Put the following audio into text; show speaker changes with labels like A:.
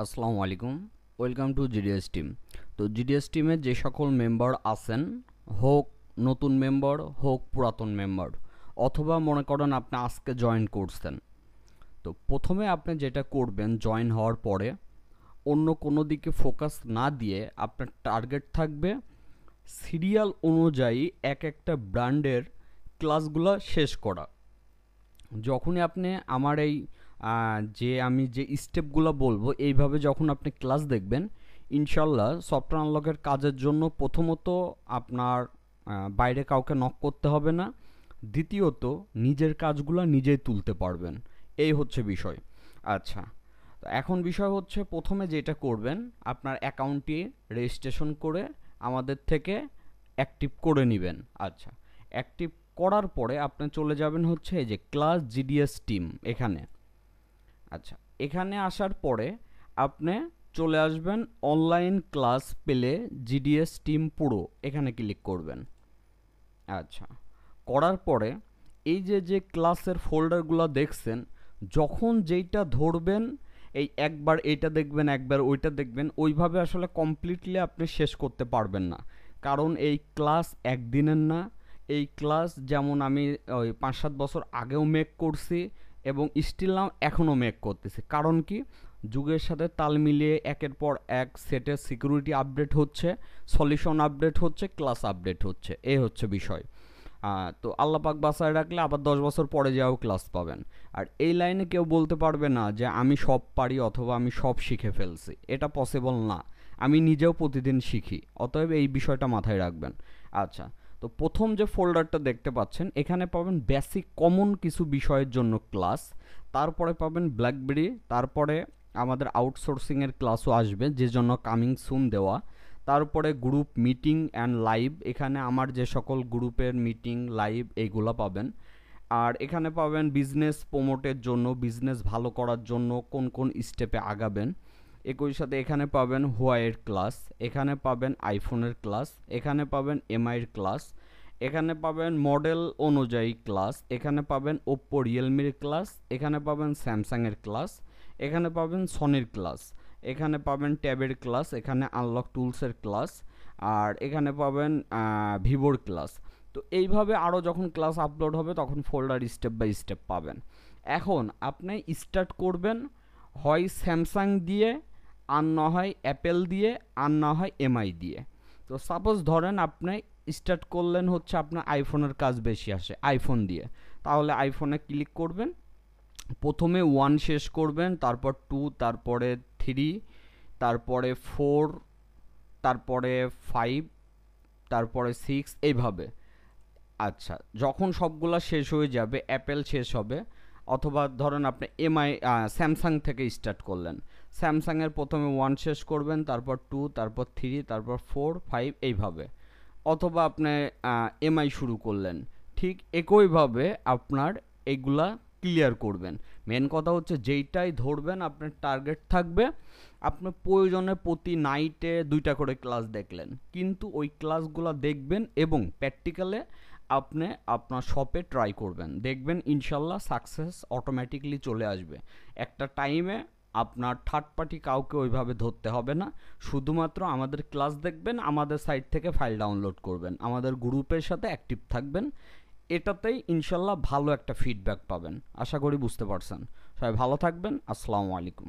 A: আসসালামু আলাইকুম। Welcome to GDS team. তো জিডিএস টিমে যে সকল মেম্বার আছেন, হোক নতুন মেম্বার হোক পুরাতন মেম্বার, অথবা মনে করেন আপনি আজকে জয়েন করছেন, তো প্রথমে আপনি যেটা করবেন জয়েন হওয়ার পরে অন্য কোনো দিকে ফোকাস না দিয়ে আপনার টার্গেট থাকবে সিরিয়াল অনুযায়ী এক একটা ব্র্যান্ডের ক্লাসগুলো শেষ করা। যখনই আপনি আমার এই আমি যে স্টেপগুলো বলবো এইভাবে যখন আপনি ক্লাস দেখবেন, ইনশাল্লাহ সফটওয়্যার আনলকের কাজের জন্য প্রথমত আপনার বাইরে কাউকে নক করতে হবে না, দ্বিতীয়ত নিজের কাজগুলো নিজেই তুলতে পারবেন। এই হচ্ছে বিষয়। আচ্ছা, তো এখন বিষয় হচ্ছে প্রথমে যেটা করবেন আপনার অ্যাকাউন্টটি রেজিস্ট্রেশন করে আমাদের থেকে অ্যাক্টিভ করে নেবেন। আচ্ছা, অ্যাক্টিভ করার পরে আপনি চলে যাবেন হচ্ছে এই যে ক্লাস জিডিএস টিম এখানে। আচ্ছা, এখানে আসার পরে আপনি চলে আসবেন অনলাইন ক্লাস পেলে জিডিএস টিম পুরো, এখানে ক্লিক করবেন। আচ্ছা, করার পরে এই যে ক্লাসের ফোল্ডারগুলো দেখছেন, যখন যেইটা ধরবেন এই একবার এইটা দেখবেন একবার ওইটা দেখবেন, ওইভাবে আসলে কমপ্লিটলি আপনি শেষ করতে পারবেন না, কারণ এই ক্লাস একদিনের না। এই ক্লাস যেমন আমি ওই 5-7 বছর আগেও মেক করছি এবং স্টিল নাও এখনও মেক করতেছি। কারণ কি, যুগের সাথে তাল মিলিয়ে একের পর এক সেটের সিকিউরিটি আপডেট হচ্ছে, সলিউশন আপডেট হচ্ছে, ক্লাস আপডেট হচ্ছে, এই হচ্ছে বিষয়। তো আল্লাহ পাক বাঁচায় রাখলে আবার 10 বছর পরে যাও ক্লাস পাবেন। আর এই লাইনে কেউ বলতে পারবে না যে আমি সব পারি অথবা আমি সব শিখে ফেলছি, এটা পসিবল না। আমি নিজেও প্রতিদিন শিখি, অতএব এই বিষয়টা মাথায় রাখবেন। আচ্ছা, তো প্রথম যে ফোল্ডারটা দেখতে পাচ্ছেন এখানে পাবেন বেসিক কমন কিছু বিষয়ের জন্য ক্লাস, তারপরে পাবেন ব্ল্যাকবেরি, তারপরে আমাদের আউটসোর্সিংয়ের ক্লাসও আসবে যে জন্য কামিং সুন দেওয়া, তারপরে গ্রুপ মিটিং অ্যান্ড লাইভ, এখানে আমার যে সকল গ্রুপের মিটিং লাইভ এইগুলো পাবেন। আর এখানে পাবেন বিজনেস প্রমোটের জন্য, বিজনেস ভালো করার জন্য কোন কোন স্টেপে আগাবেন। একই সাথে এখানে পাবেন হুয়াইয়ের ক্লাস, এখানে পাবেন আইফোনের ক্লাস, এখানে পাবেন এমআইয়ের ক্লাস, এখানে পাবেন মডেল অনুযায়ী ক্লাস, এখানে পাবেন ওপ্পো রিয়েলমির ক্লাস, এখানে পাবেন স্যামসাংয়ের ক্লাস, এখানে পাবেন সনির ক্লাস, এখানে পাবেন ট্যাবের ক্লাস, এখানে আনলক টুলসের ক্লাস, আর এখানে পাবেন ভিভোর ক্লাস। তো এইভাবে আরও যখন ক্লাস আপলোড হবে তখন ফোল্ডার স্টেপ বাই স্টেপ পাবেন। এখন আপনি স্টার্ট করবেন হয় স্যামসাং দিয়ে, আর না হয় অ্যাপেল দিয়ে, আর না হয় এমআই দিয়ে। তো সাপোজ ধরেন আপনি স্টার্ট করলেন হচ্ছে আপনার আইফোনের কাজ বেশি আসে আইফোন দিয়ে, তাহলে আইফোনে ক্লিক করবেন, প্রথমে 1 শেষ করবেন, তারপর 2, তারপরে 3, তারপরে 4, তারপরে 5, তারপরে 6, এইভাবে। আচ্ছা, যখন সবগুলা শেষ হয়ে যাবে, অ্যাপেল শেষ হবে, অথবা ধরেন আপনি এমআই স্যামসাং থেকে স্টার্ট করলেন, স্যামসাংয়ের প্রথমে 1 শেষ করবেন, তারপর 2, তারপর 3, তারপর 4, 5, এইভাবে। অথবা আপনি এমআই শুরু করলেন, ঠিক একইভাবে আপনার এগুলা ক্লিয়ার করবেন। মেন কথা হচ্ছে যেইটাই ধরবেন আপনার টার্গেট থাকবে, আপনি প্রয়োজনে প্রতি নাইটে 2টা করে ক্লাস দেখলেন, কিন্তু ওই ক্লাসগুলো দেখবেন এবং প্র্যাকটিক্যালে আপনি আপনার শপে ট্রাই করবেন, দেখবেন ইনশাল্লাহ সাকসেস অটোমেটিকলি চলে আসবে। একটা টাইমে আপনার থার্ড পার্টি কাউকে ওইভাবে ধরতে হবে না, শুধুমাত্র আমাদের ক্লাস দেখবেন, আমাদের সাইট থেকে ফাইল ডাউনলোড করবেন, আমাদের গ্রুপের সাথে অ্যাক্টিভ থাকবেন, এটাতেই ইনশাল্লাহ ভালো একটা ফিডব্যাক পাবেন। আশা করি বুঝতে পারছেন। সবাই ভালো থাকবেন। আসসালামু আলাইকুম।